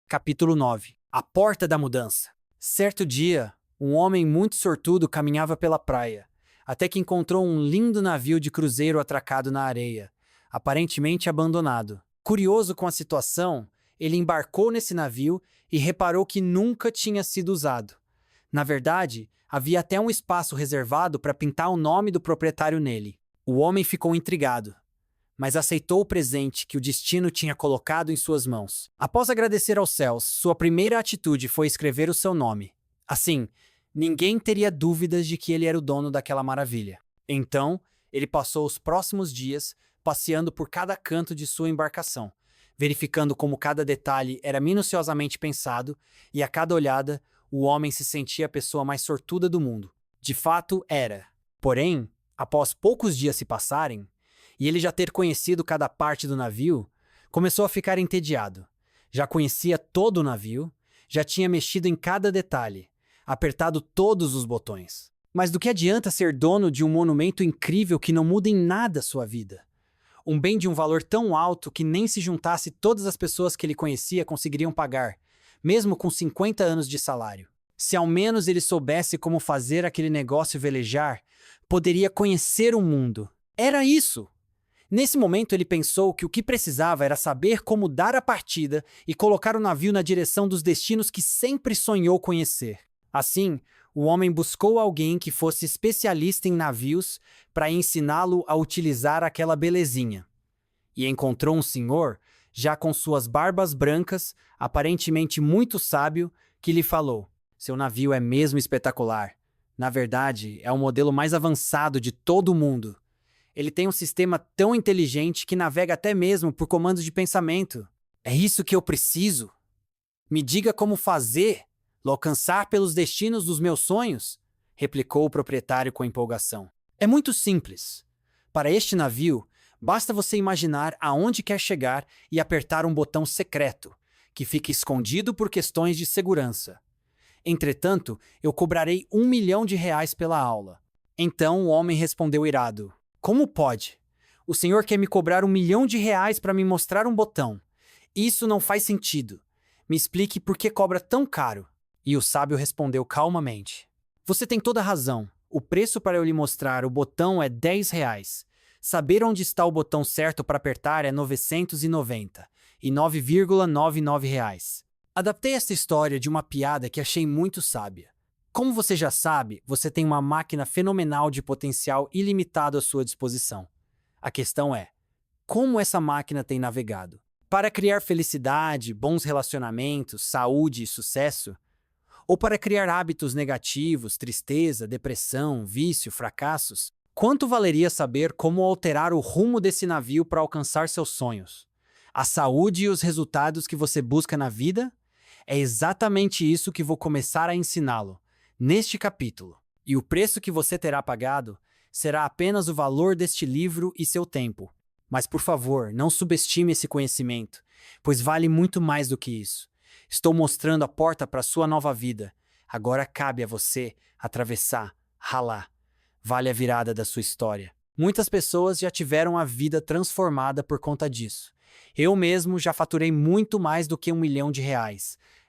Capítulo 9. A Porta da Mudança. Certo dia, um homem muito sortudo caminhava pela praia, até que encontrou um lindo navio de cruzeiro atracado na areia, aparentemente abandonado. Curioso com a situação, ele embarcou nesse navio e reparou que nunca tinha sido usado. Na verdade, havia até um espaço reservado para pintar o nome do proprietário nele. O homem ficou intrigado, mas aceitou o presente que o destino tinha colocado em suas mãos. Após agradecer aos céus, sua primeira atitude foi escrever o seu nome. Assim, ninguém teria dúvidas de que ele era o dono daquela maravilha. Então, ele passou os próximos dias passeando por cada canto de sua embarcação, verificando como cada detalhe era minuciosamente pensado, e a cada olhada, o homem se sentia a pessoa mais sortuda do mundo. De fato, era. Porém, após poucos dias se passarem, e ele já ter conhecido cada parte do navio, começou a ficar entediado. Já conhecia todo o navio, já tinha mexido em cada detalhe, apertado todos os botões. Mas do que adianta ser dono de um monumento incrível que não muda em nada a sua vida? Um bem de um valor tão alto que nem se juntasse todas as pessoas que ele conhecia conseguiriam pagar, mesmo com 50 anos de salário. Se ao menos ele soubesse como fazer aquele negócio velejar, poderia conhecer o mundo. Era isso! Nesse momento ele pensou que o que precisava era saber como dar a partida e colocar o navio na direção dos destinos que sempre sonhou conhecer. Assim, o homem buscou alguém que fosse especialista em navios para ensiná-lo a utilizar aquela belezinha. E encontrou um senhor, já com suas barbas brancas, aparentemente muito sábio, que lhe falou: "Seu navio é mesmo espetacular. Na verdade, é o modelo mais avançado de todo o mundo. Ele tem um sistema tão inteligente que navega até mesmo por comandos de pensamento. É isso que eu preciso. Me diga como alcançar pelos destinos dos meus sonhos", replicou o proprietário com empolgação. "É muito simples. Para este navio, basta você imaginar aonde quer chegar e apertar um botão secreto, que fica escondido por questões de segurança. Entretanto, eu cobrarei R$ 1 milhão pela aula." Então o homem respondeu irado: "Como pode? O senhor quer me cobrar R$ 1 milhão para me mostrar um botão. Isso não faz sentido. Me explique por que cobra tão caro." E o sábio respondeu calmamente: "Você tem toda a razão. O preço para eu lhe mostrar o botão é R$ 10. Saber onde está o botão certo para apertar é R$ 999,99 reais." Adaptei esta história de uma piada que achei muito sábia. Como você já sabe, você tem uma máquina fenomenal de potencial ilimitado à sua disposição. A questão é: como essa máquina tem navegado? Para criar felicidade, bons relacionamentos, saúde e sucesso? Ou para criar hábitos negativos, tristeza, depressão, vício, fracassos? Quanto valeria saber como alterar o rumo desse navio para alcançar seus sonhos? A saúde e os resultados que você busca na vida? É exatamente isso que vou começar a ensiná-lo neste capítulo. E o preço que você terá pagado será apenas o valor deste livro e seu tempo. Mas, por favor, não subestime esse conhecimento, pois vale muito mais do que isso. Estou mostrando a porta para sua nova vida. Agora cabe a você atravessar, ralar. Vale a virada da sua história. Muitas pessoas já tiveram a vida transformada por conta disso. Eu mesmo já faturei muito mais do que R$ 1 milhão,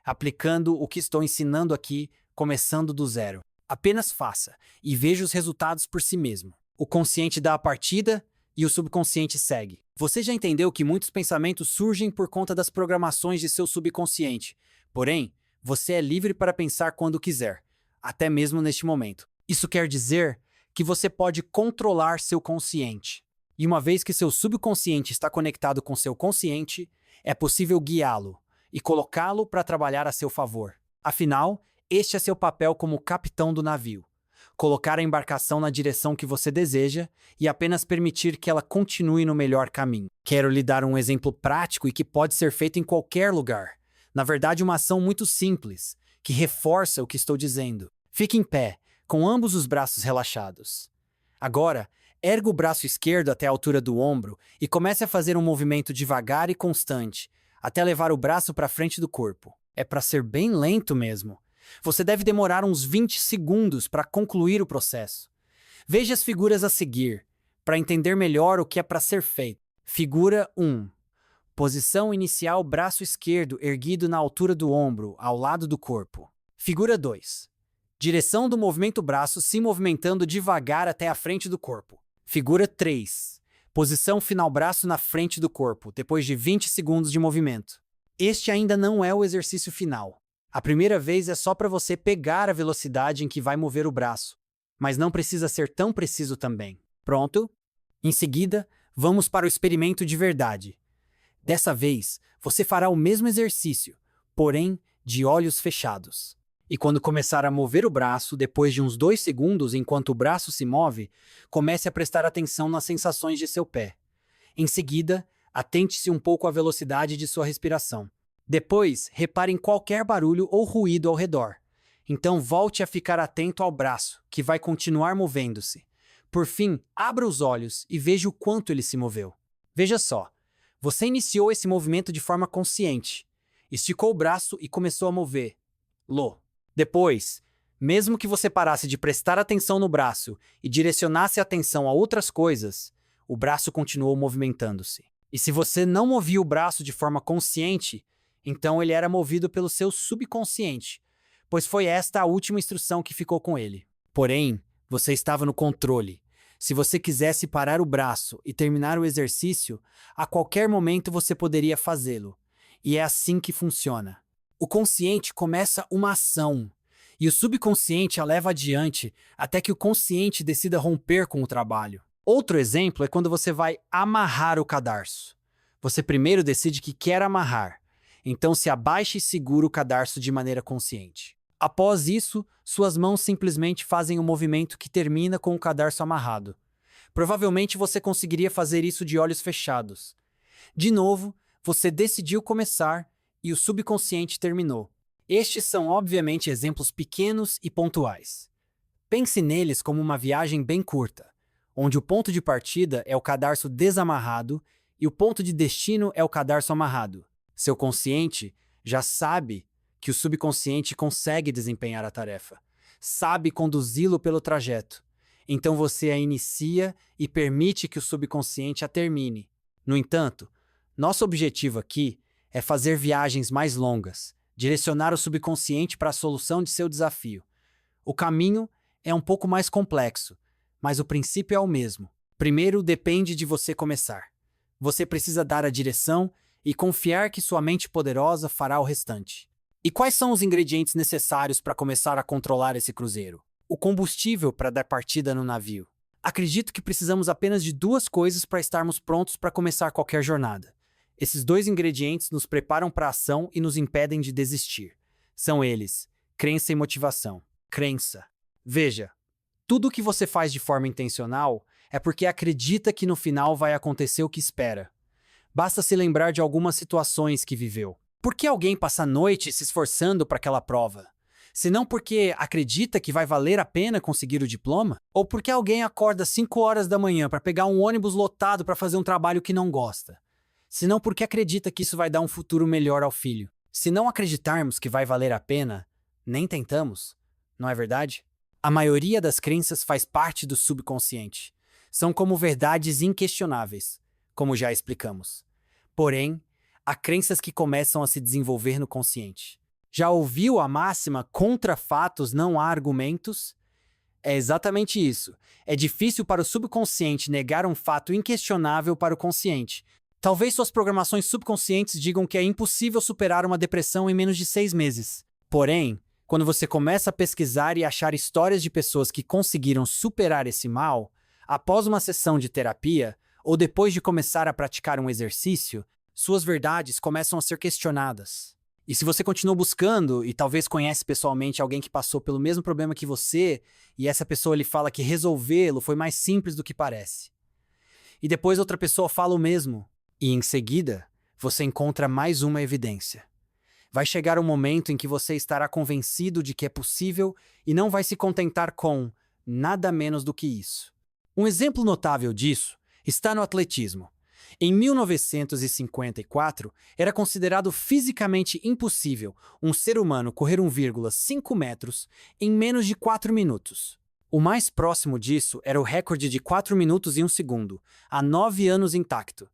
aplicando o que estou ensinando aqui, começando do zero. Apenas faça e veja os resultados por si mesmo. O consciente dá a partida e o subconsciente segue. Você já entendeu que muitos pensamentos surgem por conta das programações de seu subconsciente. Porém, você é livre para pensar quando quiser, até mesmo neste momento. Isso quer dizer que você pode controlar seu consciente. E uma vez que seu subconsciente está conectado com seu consciente, é possível guiá-lo e colocá-lo para trabalhar a seu favor. Afinal, este é seu papel como capitão do navio: colocar a embarcação na direção que você deseja e apenas permitir que ela continue no melhor caminho. Quero lhe dar um exemplo prático e que pode ser feito em qualquer lugar. Na verdade, uma ação muito simples, que reforça o que estou dizendo. Fique em pé, com ambos os braços relaxados. Agora, erga o braço esquerdo até a altura do ombro e comece a fazer um movimento devagar e constante, até levar o braço para frente do corpo. É para ser bem lento mesmo. Você deve demorar uns 20 segundos para concluir o processo. Veja as figuras a seguir, para entender melhor o que é para ser feito. Figura 1. Posição inicial: braço esquerdo erguido na altura do ombro, ao lado do corpo. Figura 2. Direção do movimento: braço se movimentando devagar até a frente do corpo. Figura 3. Posição final: braço na frente do corpo, depois de 20 segundos de movimento. Este ainda não é o exercício final. A primeira vez é só para você pegar a velocidade em que vai mover o braço, mas não precisa ser tão preciso também. Pronto? Em seguida, vamos para o experimento de verdade. Dessa vez, você fará o mesmo exercício, porém de olhos fechados. E quando começar a mover o braço, depois de uns 2 segundos enquanto o braço se move, comece a prestar atenção nas sensações de seu pé. Em seguida, atente-se um pouco à velocidade de sua respiração. Depois, repare em qualquer barulho ou ruído ao redor. Então volte a ficar atento ao braço, que vai continuar movendo-se. Por fim, abra os olhos e veja o quanto ele se moveu. Veja só, você iniciou esse movimento de forma consciente. Esticou o braço e começou a movê-lo. Depois, mesmo que você parasse de prestar atenção no braço e direcionasse a atenção a outras coisas, o braço continuou movimentando-se. E se você não movia o braço de forma consciente, então ele era movido pelo seu subconsciente, pois foi esta a última instrução que ficou com ele. Porém, você estava no controle. Se você quisesse parar o braço e terminar o exercício, a qualquer momento você poderia fazê-lo. E é assim que funciona. O consciente começa uma ação, e o subconsciente a leva adiante até que o consciente decida romper com o trabalho. Outro exemplo é quando você vai amarrar o cadarço. Você primeiro decide que quer amarrar, então se abaixa e segura o cadarço de maneira consciente. Após isso, suas mãos simplesmente fazem um movimento que termina com o cadarço amarrado. Provavelmente você conseguiria fazer isso de olhos fechados. De novo, você decidiu começar e o subconsciente terminou. Estes são obviamente exemplos pequenos e pontuais. Pense neles como uma viagem bem curta, onde o ponto de partida é o cadarço desamarrado e o ponto de destino é o cadarço amarrado. Seu consciente já sabe que o subconsciente consegue desempenhar a tarefa, sabe conduzi-lo pelo trajeto. Então você a inicia e permite que o subconsciente a termine. No entanto, nosso objetivo aqui é fazer viagens mais longas, direcionar o subconsciente para a solução de seu desafio. O caminho é um pouco mais complexo, mas o princípio é o mesmo. Primeiro, depende de você começar. Você precisa dar a direção e confiar que sua mente poderosa fará o restante. E quais são os ingredientes necessários para começar a controlar esse cruzeiro? O combustível para dar partida no navio. Acredito que precisamos apenas de 2 coisas para estarmos prontos para começar qualquer jornada. Esses 2 ingredientes nos preparam para a ação e nos impedem de desistir. São eles: crença e motivação. Crença. Veja, tudo o que você faz de forma intencional é porque acredita que no final vai acontecer o que espera. Basta se lembrar de algumas situações que viveu. Por que alguém passa a noite se esforçando para aquela prova? Se não porque acredita que vai valer a pena conseguir o diploma? Ou porque alguém acorda às 5 horas da manhã para pegar um ônibus lotado para fazer um trabalho que não gosta? Se não porque acredita que isso vai dar um futuro melhor ao filho. Se não acreditarmos que vai valer a pena, nem tentamos, não é verdade? A maioria das crenças faz parte do subconsciente. São como verdades inquestionáveis, como já explicamos. Porém, há crenças que começam a se desenvolver no consciente. Já ouviu a máxima "contra fatos não há argumentos"? É exatamente isso. É difícil para o subconsciente negar um fato inquestionável para o consciente. Talvez suas programações subconscientes digam que é impossível superar uma depressão em menos de 6 meses. Porém, quando você começa a pesquisar e achar histórias de pessoas que conseguiram superar esse mal, após uma sessão de terapia ou depois de começar a praticar um exercício, suas verdades começam a ser questionadas. E se você continua buscando e talvez conhece pessoalmente alguém que passou pelo mesmo problema que você, e essa pessoa lhe fala que resolvê-lo foi mais simples do que parece. E depois outra pessoa fala o mesmo, e em seguida, você encontra mais uma evidência. Vai chegar um momento em que você estará convencido de que é possível e não vai se contentar com nada menos do que isso. Um exemplo notável disso está no atletismo. Em 1954, era considerado fisicamente impossível um ser humano correr 1,5 metros em menos de 4 minutos. O mais próximo disso era o recorde de 4 minutos e 1 segundo, há 9 anos intacto.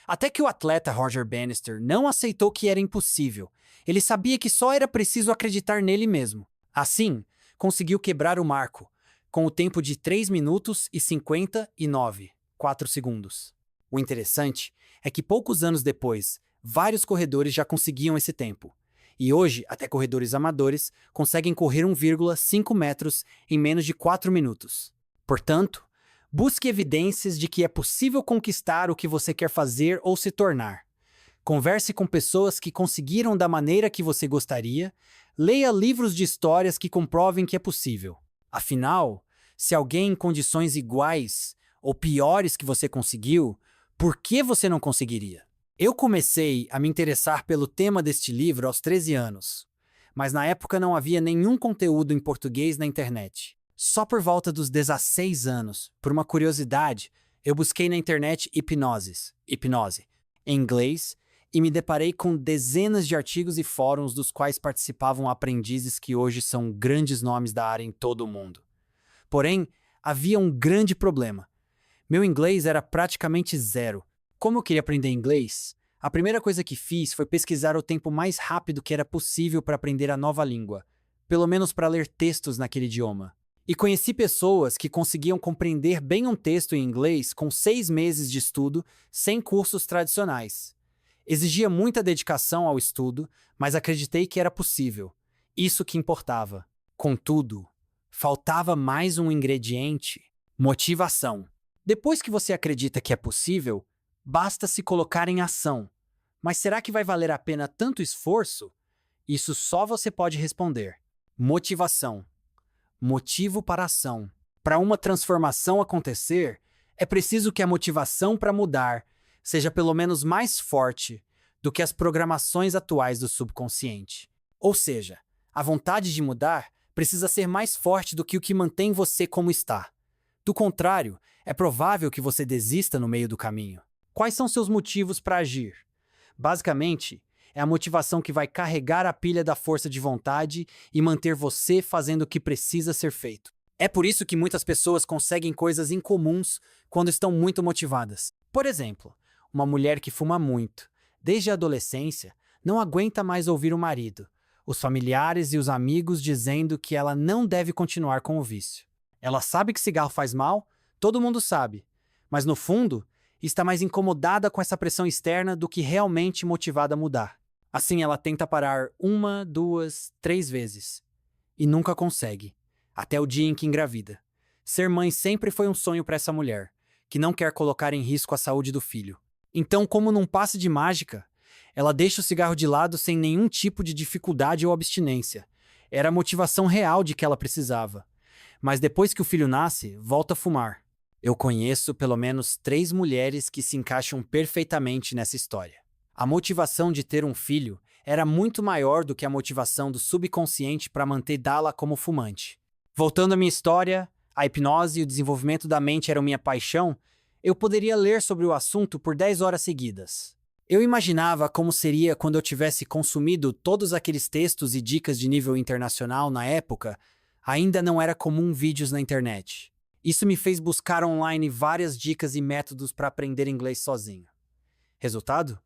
Até que o atleta Roger Bannister não aceitou que era impossível. Ele sabia que só era preciso acreditar nele mesmo. Assim, conseguiu quebrar o marco, com o tempo de 3 minutos e 4 segundos. O interessante é que poucos anos depois, vários corredores já conseguiam esse tempo. E hoje, até corredores amadores conseguem correr 1,5 metros em menos de 4 minutos. Portanto, busque evidências de que é possível conquistar o que você quer fazer ou se tornar. Converse com pessoas que conseguiram da maneira que você gostaria, leia livros de histórias que comprovem que é possível. Afinal, se alguém em condições iguais ou piores que você conseguiu, por que você não conseguiria? Eu comecei a me interessar pelo tema deste livro aos 13 anos, mas na época não havia nenhum conteúdo em português na internet. Só por volta dos 16 anos, por uma curiosidade, eu busquei na internet hipnose, em inglês, e me deparei com dezenas de artigos e fóruns dos quais participavam aprendizes que hoje são grandes nomes da área em todo o mundo. Porém, havia um grande problema. Meu inglês era praticamente zero. Como eu queria aprender inglês, a primeira coisa que fiz foi pesquisar o tempo mais rápido que era possível para aprender a nova língua, pelo menos para ler textos naquele idioma. E conheci pessoas que conseguiam compreender bem um texto em inglês com 6 meses de estudo, sem cursos tradicionais. Exigia muita dedicação ao estudo, mas acreditei que era possível. Isso que importava. Contudo, faltava mais um ingrediente: motivação. Depois que você acredita que é possível, basta se colocar em ação. Mas será que vai valer a pena tanto esforço? Isso só você pode responder. Motivação. Motivo para a ação. Para uma transformação acontecer, é preciso que a motivação para mudar seja pelo menos mais forte do que as programações atuais do subconsciente. Ou seja, a vontade de mudar precisa ser mais forte do que o que mantém você como está. Do contrário, é provável que você desista no meio do caminho. Quais são seus motivos para agir? Basicamente, é a motivação que vai carregar a pilha da força de vontade e manter você fazendo o que precisa ser feito. É por isso que muitas pessoas conseguem coisas incomuns quando estão muito motivadas. Por exemplo, uma mulher que fuma muito, desde a adolescência, não aguenta mais ouvir o marido, os familiares e os amigos dizendo que ela não deve continuar com o vício. Ela sabe que cigarro faz mal, todo mundo sabe, mas no fundo, está mais incomodada com essa pressão externa do que realmente motivada a mudar. Assim, ela tenta parar 1, 2, 3 vezes. E nunca consegue. Até o dia em que engravida. Ser mãe sempre foi um sonho para essa mulher, que não quer colocar em risco a saúde do filho. Então, como num passe de mágica, ela deixa o cigarro de lado sem nenhum tipo de dificuldade ou abstinência. Era a motivação real de que ela precisava. Mas depois que o filho nasce, volta a fumar. Eu conheço pelo menos 3 mulheres que se encaixam perfeitamente nessa história. A motivação de ter um filho era muito maior do que a motivação do subconsciente para manter Dala como fumante. Voltando à minha história, a hipnose e o desenvolvimento da mente eram minha paixão, eu poderia ler sobre o assunto por 10 horas seguidas. Eu imaginava como seria quando eu tivesse consumido todos aqueles textos e dicas de nível internacional na época, ainda não era comum vídeos na internet. Isso me fez buscar online várias dicas e métodos para aprender inglês sozinho. Resultado?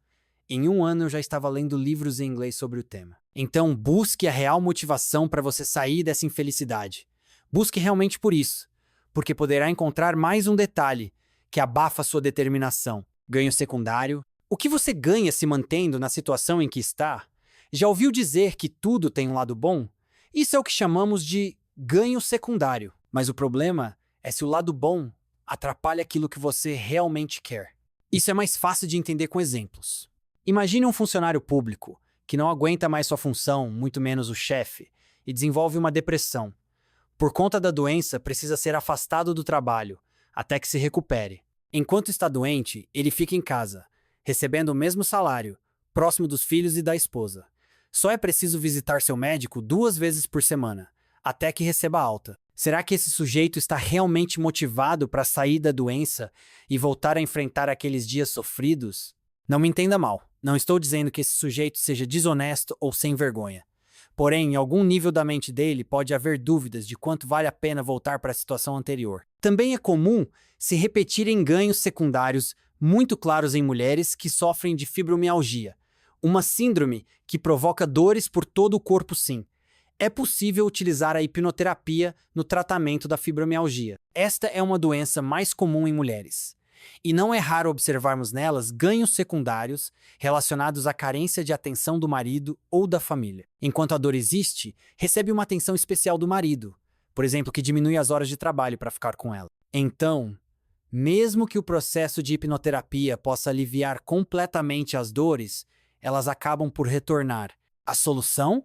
Em 1 ano eu já estava lendo livros em inglês sobre o tema. Então busque a real motivação para você sair dessa infelicidade. Busque realmente por isso, porque poderá encontrar mais um detalhe que abafa sua determinação. Ganho secundário. O que você ganha se mantendo na situação em que está? Já ouviu dizer que tudo tem um lado bom? Isso é o que chamamos de ganho secundário. Mas o problema é se o lado bom atrapalha aquilo que você realmente quer. Isso é mais fácil de entender com exemplos. Imagine um funcionário público que não aguenta mais sua função, muito menos o chefe, e desenvolve uma depressão. Por conta da doença, precisa ser afastado do trabalho, até que se recupere. Enquanto está doente, ele fica em casa, recebendo o mesmo salário, próximo dos filhos e da esposa. Só é preciso visitar seu médico 2 vezes por semana, até que receba alta. Será que esse sujeito está realmente motivado para sair da doença e voltar a enfrentar aqueles dias sofridos? Não me entenda mal, não estou dizendo que esse sujeito seja desonesto ou sem vergonha. Porém, em algum nível da mente dele pode haver dúvidas de quanto vale a pena voltar para a situação anterior. Também é comum se repetirem ganhos secundários muito claros em mulheres que sofrem de fibromialgia, uma síndrome que provoca dores por todo o corpo, sim. É possível utilizar a hipnoterapia no tratamento da fibromialgia. Esta é uma doença mais comum em mulheres. E não é raro observarmos nelas ganhos secundários relacionados à carência de atenção do marido ou da família. Enquanto a dor existe, recebe uma atenção especial do marido, por exemplo, que diminui as horas de trabalho para ficar com ela. Então, mesmo que o processo de hipnoterapia possa aliviar completamente as dores, elas acabam por retornar. A solução?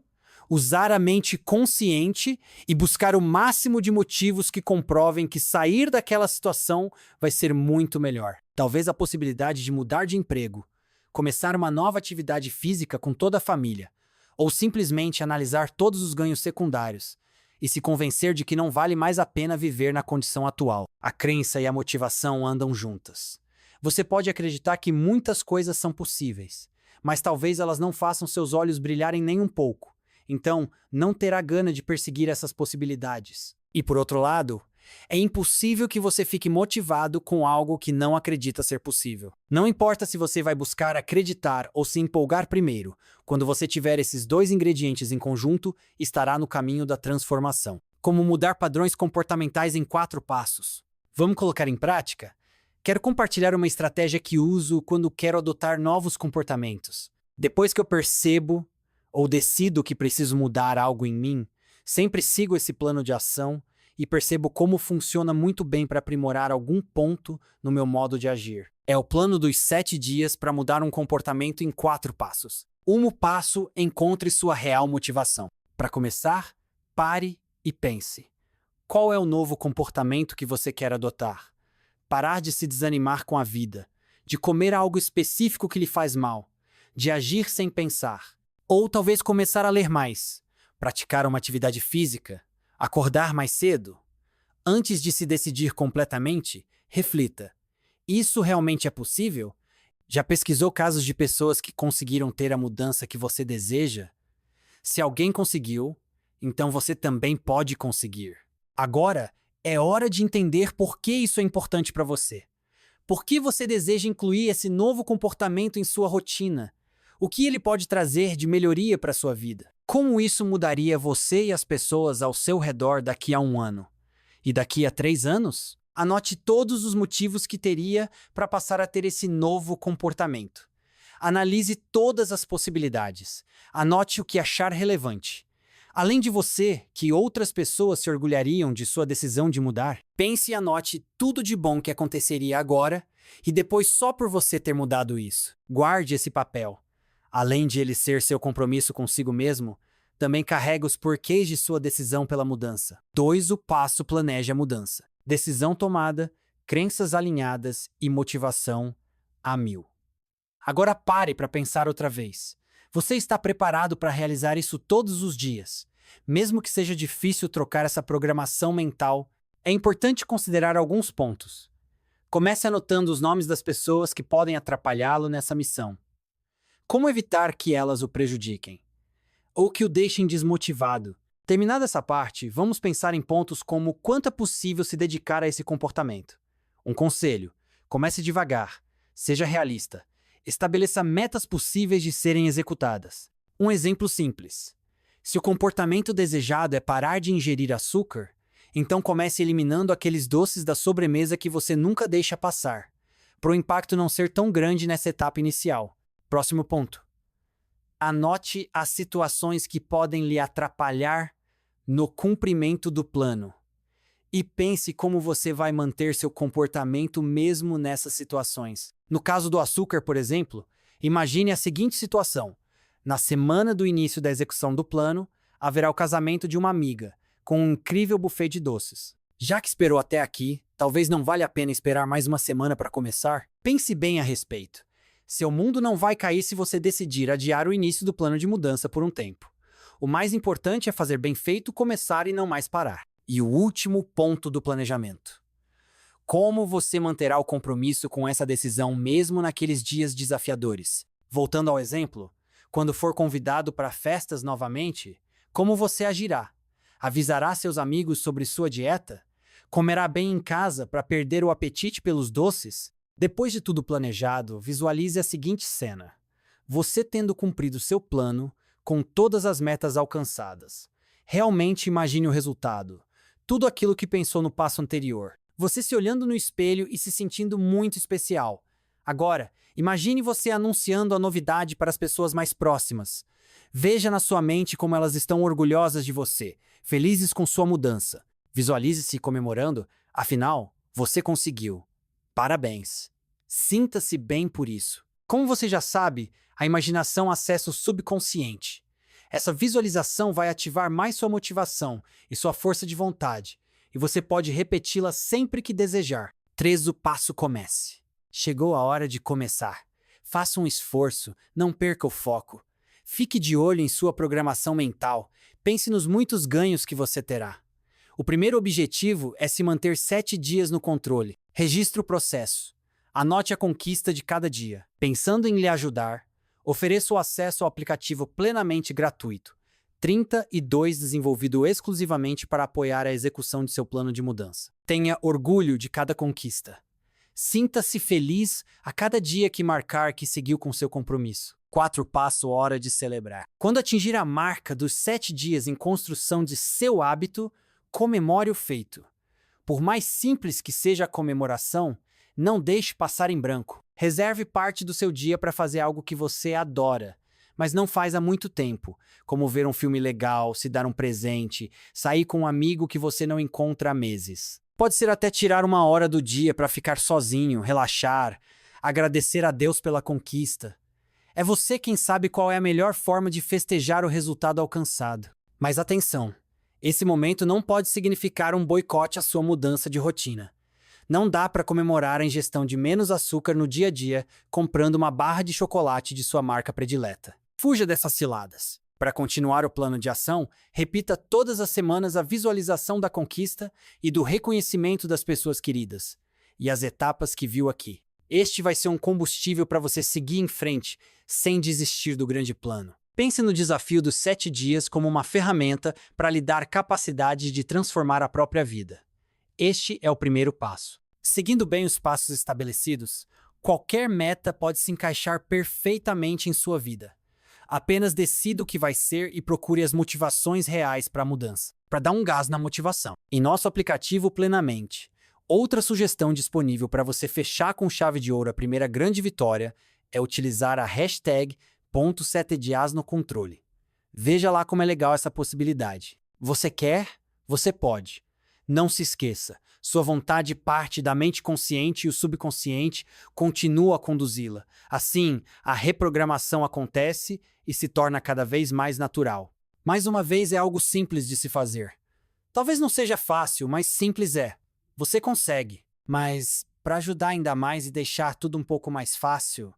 Usar a mente consciente e buscar o máximo de motivos que comprovem que sair daquela situação vai ser muito melhor. Talvez a possibilidade de mudar de emprego, começar uma nova atividade física com toda a família, ou simplesmente analisar todos os ganhos secundários e se convencer de que não vale mais a pena viver na condição atual. A crença e a motivação andam juntas. Você pode acreditar que muitas coisas são possíveis, mas talvez elas não façam seus olhos brilharem nem um pouco. Então, não terá gana de perseguir essas possibilidades. E por outro lado, é impossível que você fique motivado com algo que não acredita ser possível. Não importa se você vai buscar acreditar ou se empolgar primeiro, quando você tiver esses dois ingredientes em conjunto, estará no caminho da transformação. Como mudar padrões comportamentais em 4 passos. Vamos colocar em prática? Quero compartilhar uma estratégia que uso quando quero adotar novos comportamentos. Depois que eu percebo ou decido que preciso mudar algo em mim, sempre sigo esse plano de ação e percebo como funciona muito bem para aprimorar algum ponto no meu modo de agir. É o plano dos 7 dias para mudar um comportamento em 4 passos. 1 passo, encontre sua real motivação. Para começar, pare e pense. Qual é o novo comportamento que você quer adotar? Parar de se desanimar com a vida, de comer algo específico que lhe faz mal, de agir sem pensar. Ou talvez começar a ler mais, praticar uma atividade física, acordar mais cedo. Antes de se decidir completamente, reflita. Isso realmente é possível? Já pesquisou casos de pessoas que conseguiram ter a mudança que você deseja? Se alguém conseguiu, então você também pode conseguir. Agora, é hora de entender por que isso é importante para você. Por que você deseja incluir esse novo comportamento em sua rotina? O que ele pode trazer de melhoria para a sua vida? Como isso mudaria você e as pessoas ao seu redor daqui a 1 ano? E daqui a 3 anos? Anote todos os motivos que teria para passar a ter esse novo comportamento. Analise todas as possibilidades. Anote o que achar relevante. Além de você, que outras pessoas se orgulhariam de sua decisão de mudar? Pense e anote tudo de bom que aconteceria agora e depois só por você ter mudado isso. Guarde esse papel. Além de ele ser seu compromisso consigo mesmo, também carrega os porquês de sua decisão pela mudança. 2. O passo planeje a mudança. Decisão tomada, crenças alinhadas e motivação a 1000. Agora pare para pensar outra vez. Você está preparado para realizar isso todos os dias? Mesmo que seja difícil trocar essa programação mental, é importante considerar alguns pontos. Comece anotando os nomes das pessoas que podem atrapalhá-lo nessa missão. Como evitar que elas o prejudiquem? Ou que o deixem desmotivado? Terminada essa parte, vamos pensar em pontos como quanto é possível se dedicar a esse comportamento. Um conselho: comece devagar, seja realista, estabeleça metas possíveis de serem executadas. Um exemplo simples: se o comportamento desejado é parar de ingerir açúcar, então comece eliminando aqueles doces da sobremesa que você nunca deixa passar, para o impacto não ser tão grande nessa etapa inicial. Próximo ponto: anote as situações que podem lhe atrapalhar no cumprimento do plano. E pense como você vai manter seu comportamento mesmo nessas situações. No caso do açúcar, por exemplo, imagine a seguinte situação. Na semana do início da execução do plano, haverá o casamento de uma amiga, com um incrível buffet de doces. Já que esperou até aqui, talvez não valha a pena esperar mais uma semana para começar? Pense bem a respeito. Seu mundo não vai cair se você decidir adiar o início do plano de mudança por um tempo. O mais importante é fazer bem feito, começar e não mais parar. E o último ponto do planejamento: como você manterá o compromisso com essa decisão mesmo naqueles dias desafiadores? Voltando ao exemplo, quando for convidado para festas novamente, como você agirá? Avisará seus amigos sobre sua dieta? Comerá bem em casa para perder o apetite pelos doces? Depois de tudo planejado, visualize a seguinte cena: você tendo cumprido seu plano, com todas as metas alcançadas. Realmente imagine o resultado. Tudo aquilo que pensou no passo anterior. Você se olhando no espelho e se sentindo muito especial. Agora, imagine você anunciando a novidade para as pessoas mais próximas. Veja na sua mente como elas estão orgulhosas de você, felizes com sua mudança. Visualize-se comemorando, afinal, você conseguiu. Parabéns. Sinta-se bem por isso. Como você já sabe, a imaginação acessa o subconsciente. Essa visualização vai ativar mais sua motivação e sua força de vontade, e você pode repeti-la sempre que desejar. 3. O passo comece. Chegou a hora de começar. Faça um esforço, não perca o foco. Fique de olho em sua programação mental. Pense nos muitos ganhos que você terá. O primeiro objetivo é se manter 7 dias no controle. Registre o processo. Anote a conquista de cada dia. Pensando em lhe ajudar, ofereça o acesso ao aplicativo plenamente gratuito. 32 desenvolvido exclusivamente para apoiar a execução de seu plano de mudança. Tenha orgulho de cada conquista. Sinta-se feliz a cada dia que marcar que seguiu com seu compromisso. 4. Passo hora de celebrar. Quando atingir a marca dos 7 dias em construção de seu hábito, comemore o feito. Por mais simples que seja a comemoração, não deixe passar em branco. Reserve parte do seu dia para fazer algo que você adora, mas não faz há muito tempo, como ver um filme legal, se dar um presente, sair com um amigo que você não encontra há meses. Pode ser até tirar uma hora do dia para ficar sozinho, relaxar, agradecer a Deus pela conquista. É você quem sabe qual é a melhor forma de festejar o resultado alcançado. Mas atenção, esse momento não pode significar um boicote à sua mudança de rotina. Não dá para comemorar a ingestão de menos açúcar no dia a dia comprando uma barra de chocolate de sua marca predileta. Fuja dessas ciladas. Para continuar o plano de ação, repita todas as semanas a visualização da conquista e do reconhecimento das pessoas queridas, e as etapas que viu aqui. Este vai ser um combustível para você seguir em frente, sem desistir do grande plano. Pense no desafio dos 7 dias como uma ferramenta para lhe dar capacidade de transformar a própria vida. Este é o primeiro passo. Seguindo bem os passos estabelecidos, qualquer meta pode se encaixar perfeitamente em sua vida. Apenas decida o que vai ser e procure as motivações reais para a mudança, para dar um gás na motivação. Em nosso aplicativo Plenamente, outra sugestão disponível para você fechar com chave de ouro a primeira grande vitória é utilizar a hashtag #7dias no controle. Veja lá como é legal essa possibilidade. Você quer? Você pode. Não se esqueça, sua vontade parte da mente consciente e o subconsciente continua a conduzi-la. Assim, a reprogramação acontece e se torna cada vez mais natural. Mais uma vez, é algo simples de se fazer. Talvez não seja fácil, mas simples é. Você consegue. Mas, para ajudar ainda mais e deixar tudo um pouco mais fácil,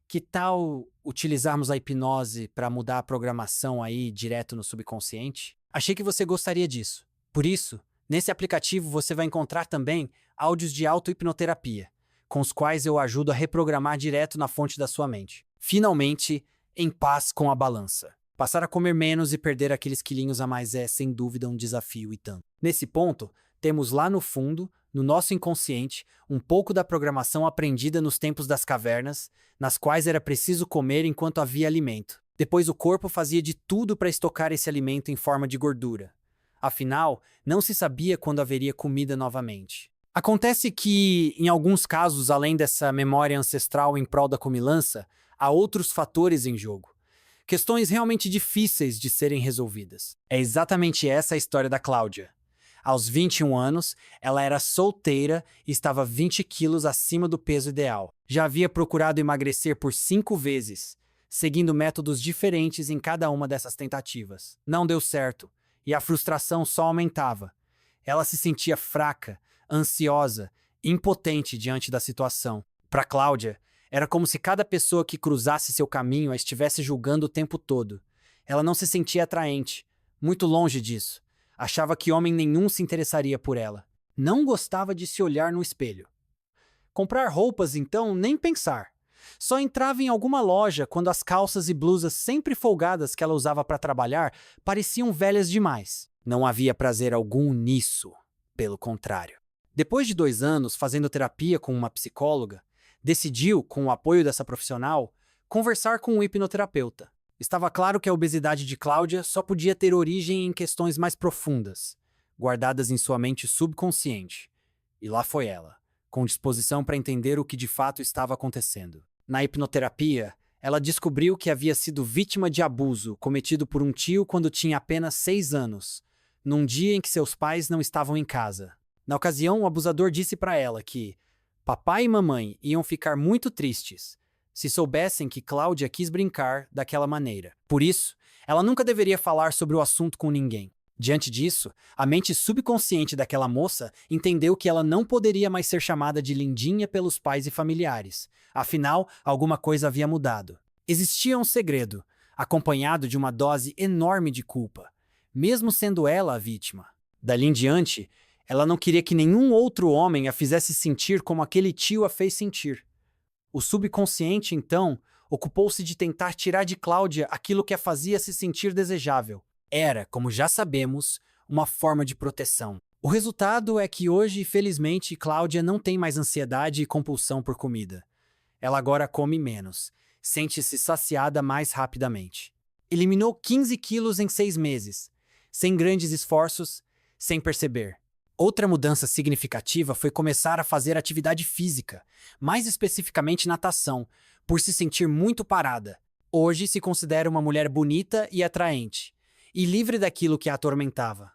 que tal utilizarmos a hipnose para mudar a programação aí direto no subconsciente? Achei que você gostaria disso. Por isso, nesse aplicativo você vai encontrar também áudios de auto-hipnoterapia, com os quais eu ajudo a reprogramar direto na fonte da sua mente. Finalmente, em paz com a balança. Passar a comer menos e perder aqueles quilinhos a mais é, sem dúvida, um desafio e tanto. Nesse ponto, temos lá no fundo, no nosso inconsciente, um pouco da programação aprendida nos tempos das cavernas, nas quais era preciso comer enquanto havia alimento. Depois o corpo fazia de tudo para estocar esse alimento em forma de gordura. Afinal, não se sabia quando haveria comida novamente. Acontece que, em alguns casos, além dessa memória ancestral em prol da comilança, há outros fatores em jogo. Questões realmente difíceis de serem resolvidas. É exatamente essa a história da Cláudia. Aos 21 anos, ela era solteira e estava 20 quilos acima do peso ideal. Já havia procurado emagrecer por 5 vezes, seguindo métodos diferentes em cada uma dessas tentativas. Não deu certo. E a frustração só aumentava. Ela se sentia fraca, ansiosa, impotente diante da situação. Para Cláudia, era como se cada pessoa que cruzasse seu caminho a estivesse julgando o tempo todo. Ela não se sentia atraente, muito longe disso. Achava que homem nenhum se interessaria por ela. Não gostava de se olhar no espelho. Comprar roupas, então, nem pensar. Só entrava em alguma loja quando as calças e blusas sempre folgadas que ela usava para trabalhar pareciam velhas demais. Não havia prazer algum nisso, pelo contrário. Depois de 2 anos fazendo terapia com uma psicóloga, Decidiu, com o apoio dessa profissional, conversar com um hipnoterapeuta. Estava claro que a obesidade de Cláudia só podia ter origem em questões mais profundas, guardadas em sua mente subconsciente. E lá foi ela, com disposição para entender o que de fato estava acontecendo. Na hipnoterapia, ela descobriu que havia sido vítima de abuso cometido por um tio quando tinha apenas 6 anos, num dia em que seus pais não estavam em casa. Na ocasião, o abusador disse para ela que papai e mamãe iam ficar muito tristes se soubessem que Cláudia quis brincar daquela maneira. Por isso, ela nunca deveria falar sobre o assunto com ninguém. Diante disso, a mente subconsciente daquela moça entendeu que ela não poderia mais ser chamada de lindinha pelos pais e familiares. Afinal, alguma coisa havia mudado. Existia um segredo, acompanhado de uma dose enorme de culpa, mesmo sendo ela a vítima. Dali em diante, ela não queria que nenhum outro homem a fizesse sentir como aquele tio a fez sentir. O subconsciente, então, ocupou-se de tentar tirar de Cláudia aquilo que a fazia se sentir desejável. Era, como já sabemos, uma forma de proteção. O resultado é que hoje, felizmente, Cláudia não tem mais ansiedade e compulsão por comida. Ela agora come menos, sente-se saciada mais rapidamente. Eliminou 15 quilos em 6 meses, sem grandes esforços, sem perceber. Outra mudança significativa foi começar a fazer atividade física, mais especificamente natação, por se sentir muito parada. Hoje se considera uma mulher bonita e atraente, e livre daquilo que a atormentava.